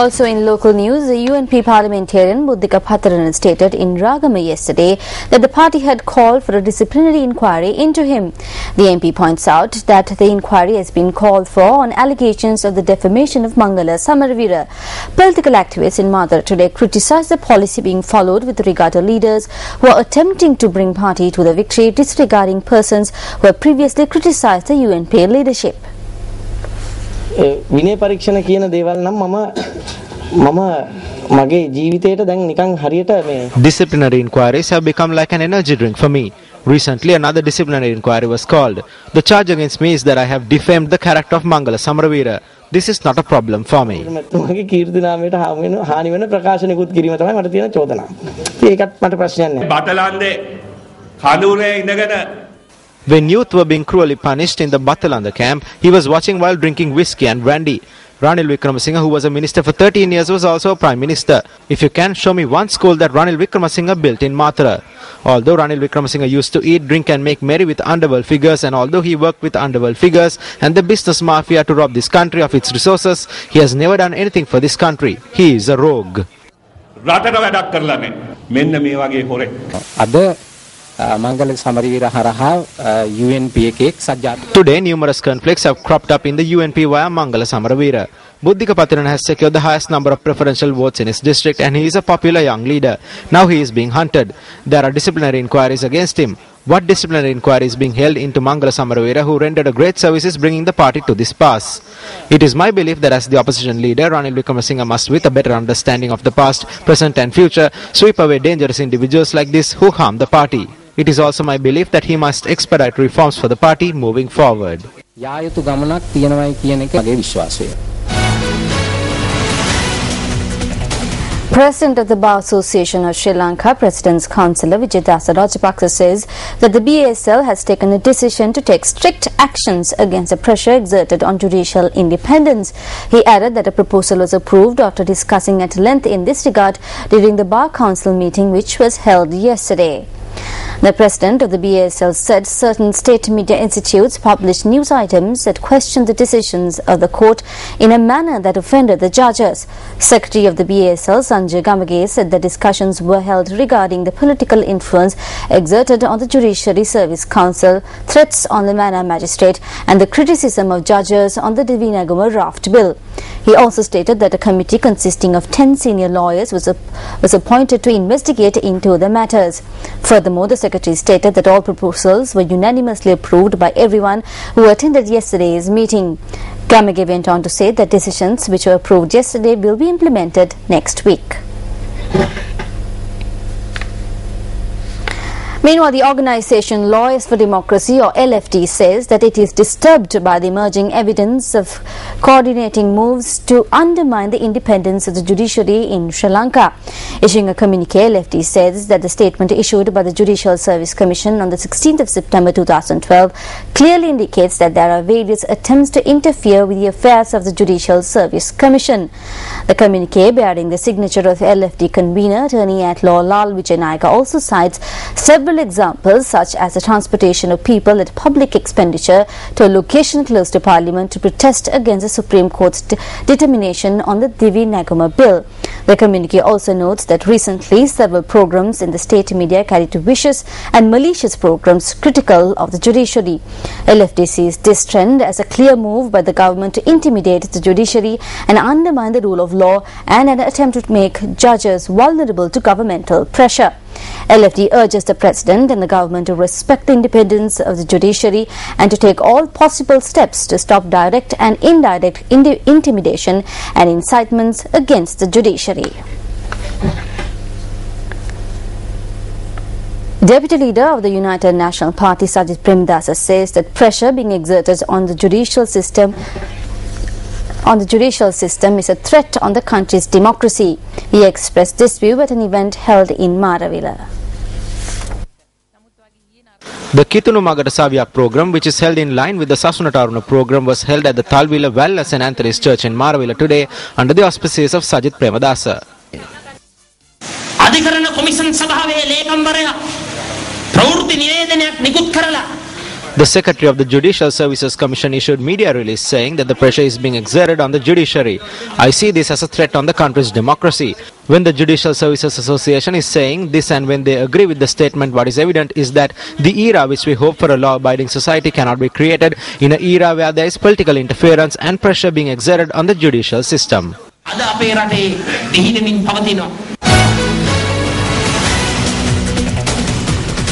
Also in local news, the UNP parliamentarian Buddhika Patharana stated in Ragama yesterday that the party had called for a disciplinary inquiry into him. The MP points out that the inquiry has been called for on allegations of the defamation of Mangala Samarvira. Political activists in Madura today criticized the policy being followed with regard to leaders who are attempting to bring party to the victory, disregarding persons who have previously criticized the UNP leadership. විනය පරීක්ෂණ කියන දේවල් නම් මම මගේ ජීවිතේට දැන් නිකන් හරියට මේ Disciplinary inquiries have become like an energy drink for me. Recently another disciplinary inquiry was called. The charge against me is that I have defamed the character of Mangala Samarvira. This is not a problem for me. මගේ කීර්ති නාමයට හානි වෙන ප්‍රකාශනයකුත් කිරීම තමයි මට තියෙන චෝදනාව. ඒකත් මට ප්‍රශ්නයක් නෑ. බටලන්දේ කඳුරේ ඉඳගෙන When youth were being cruelly punished in the Batalanda camp, he was watching while drinking whiskey and brandy. Ranil Wickramasinghe, who was a minister for 13 years, was also a prime minister. If you can, show me one school that Ranil Wickramasinghe built in Mathura. Although Ranil Wickramasinghe used to eat, drink and make merry with underworld figures, and although he worked with underworld figures and the business mafia to rob this country of its resources, he has never done anything for this country. He is a rogue. රටට වැඩක් කරලා නැහැ. මෙන්න මේ වගේ හොරේ. අද Mangala Samarvira haraha UNP එකෙක් සජ්ජාත. Today numerous conflicts have cropped up in the UNP via Mangala Samarvira. Buddhika Patharana has secured the highest number of preferential votes in his district and he is a popular young leader. Now he is being hunted. There are disciplinary inquiries against him. What disciplinary inquiry is being held into Mangala Samarvira, who rendered a great services bringing the party to this pass? It is my belief that as the opposition leader, Ranil Wickramasinghe must, with a better understanding of the past, present and future, sweep away dangerous individuals like this who harm the party. It is also my belief that he must expedite reforms for the party moving forward. යා යුතු ගමනක් තියෙනවායි කියන එක මගේ විශ්වාසය. President of the Bar Association of Sri Lanka, President's Councillor Vijayadasa Rajapaksa says that the BASL has taken a decision to take strict actions against the pressure exerted on judicial independence. He added that a proposal was approved after discussing at length in this regard during the Bar Council meeting which was held yesterday. The president of the BASL said certain state media institutes published news items that questioned the decisions of the court in a manner that offended the judges. Secretary of the BASL, Sanjay Gamage, said the discussions were held regarding the political influence exerted on the Judiciary Service Council, threats on the Mana magistrate and the criticism of judges on the Divinaguma draft bill. He also stated that a committee consisting of 10 senior lawyers was appointed to investigate into the matters. Furthermore, the secretary stated that all proposals were unanimously approved by everyone who attended yesterday's meeting. Gamage went on to say that decisions which were approved yesterday will be implemented next week. Meanwhile, the organisation Lawyers for Democracy, or LFD, says that it is disturbed by the emerging evidence of coordinating moves to undermine the independence of the judiciary in Sri Lanka. Issuing a communique, LFD says that the statement issued by the Judicial Service Commission on the 16th of September 2012 clearly indicates that there are various attempts to interfere with the affairs of the Judicial Service Commission. The communique, bearing the signature of LFD convener, attorney at law Lal Vijayanayaka, also cites several examples such as the transportation of people at public expenditure to a location close to Parliament to protest against the Supreme Court's determination on the Divi Nagama bill. The communique also notes that recently several programs in the state media carried vicious and malicious programs critical of the judiciary. LFD sees this trend as a clear move by the government to intimidate the judiciary and undermine the rule of law and an attempt to make judges vulnerable to governmental pressure. LFD urges the President and the government to respect the independence of the judiciary and to take all possible steps to stop direct and indirect intimidation and incitements against the judiciary. Deputy Leader of the United National Party, Sajid Premdasa, says that pressure being exerted on the judicial system is a threat on the country's democracy. He expressed this view at an event held in Maravilla. The Kitunu Magata Saviyak program, which is held in line with the Sasuna Taruna program, was held at the Talvila Wellness St. Anthony's Church in Maravilla today under the auspices of Sajid Premadasa. The Secretary of the Judicial Services Commission issued media release saying that the pressure is being exerted on the judiciary. I see this as a threat on the country's democracy. When the Judicial Services Association is saying this and when they agree with the statement, what is evident is that the era which we hope for a law-abiding society cannot be created in an era where there is political interference and pressure being exerted on the judicial system.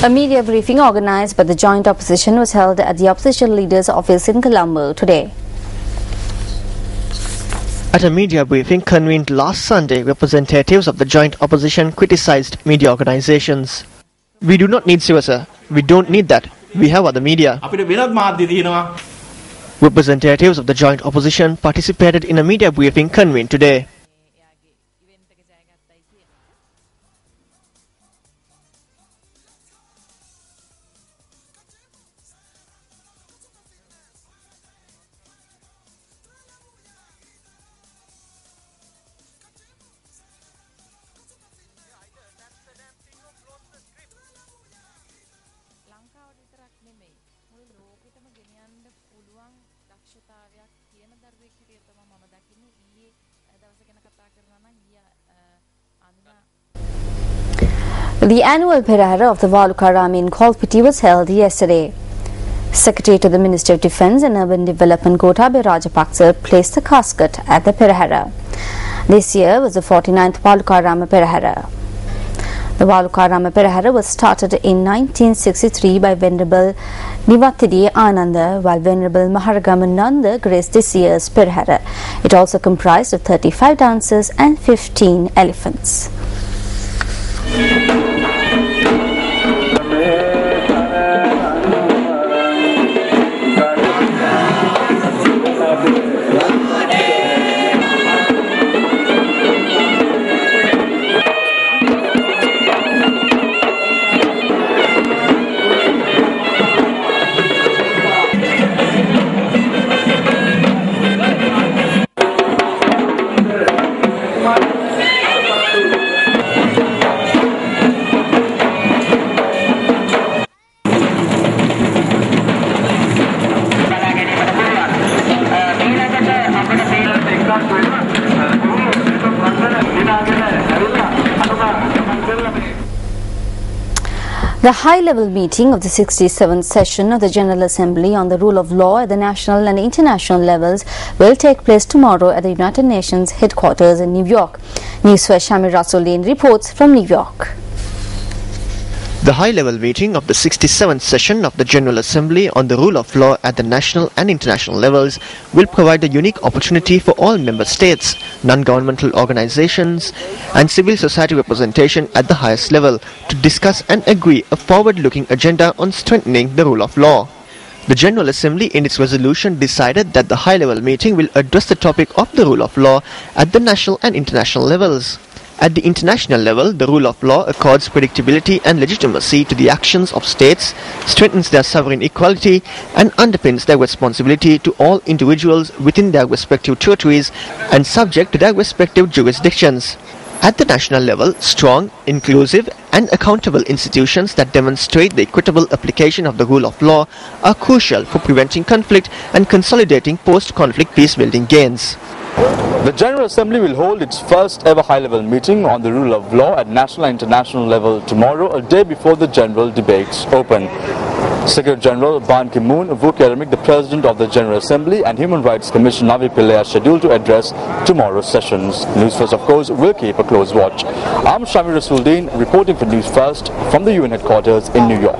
A media briefing organised by the joint opposition was held at the opposition leader's office in Colombo today. At a media briefing convened last Sunday, representatives of the joint opposition criticised media organisations. We do not need Sivasa. We don't need that. We have other media. Representatives of the joint opposition participated in a media briefing convened today. The annual Perahara of the Valukarami in Kolpiti was held yesterday. Secretary to the Ministry of Defence and Urban Development Gotabaya Rajapaksa placed the casket at the Perahara. This year was the 49th Valukarama Perahara. The Valukarama Perahara was started in 1963 by Venerable Nivathidi Ananda, while Venerable Maharagama Nanda graced this year's Perahara. It also comprised of 35 dancers and 15 elephants. The high-level meeting of the 67th session of the General Assembly on the rule of law at the national and international levels will take place tomorrow at the United Nations headquarters in New York. News First Shamir Rasoulin reports from New York. The high-level meeting of the 67th session of the General Assembly on the rule of law at the national and international levels will provide a unique opportunity for all member states, non-governmental organizations and civil society representation at the highest level to discuss and agree a forward-looking agenda on strengthening the rule of law. The General Assembly in its resolution decided that the high-level meeting will address the topic of the rule of law at the national and international levels. At the international level, the rule of law accords predictability and legitimacy to the actions of states, strengthens their sovereign equality, and underpins their responsibility to all individuals within their respective territories and subject to their respective jurisdictions. At the national level, strong, inclusive, and accountable institutions that demonstrate the equitable application of the rule of law are crucial for preventing conflict and consolidating post-conflict peace-building gains. The General Assembly will hold its first ever high-level meeting on the rule of law at national and international level tomorrow, a day before the general debates open. Secretary General Ban Ki-moon, Vu Keramik, the President of the General Assembly, and Human Rights Commissioner Navi Pillai are scheduled to address tomorrow's sessions. News First, of course, will keep a close watch. I'm Shamir Rasoulin reporting for News First from the UN headquarters in New York.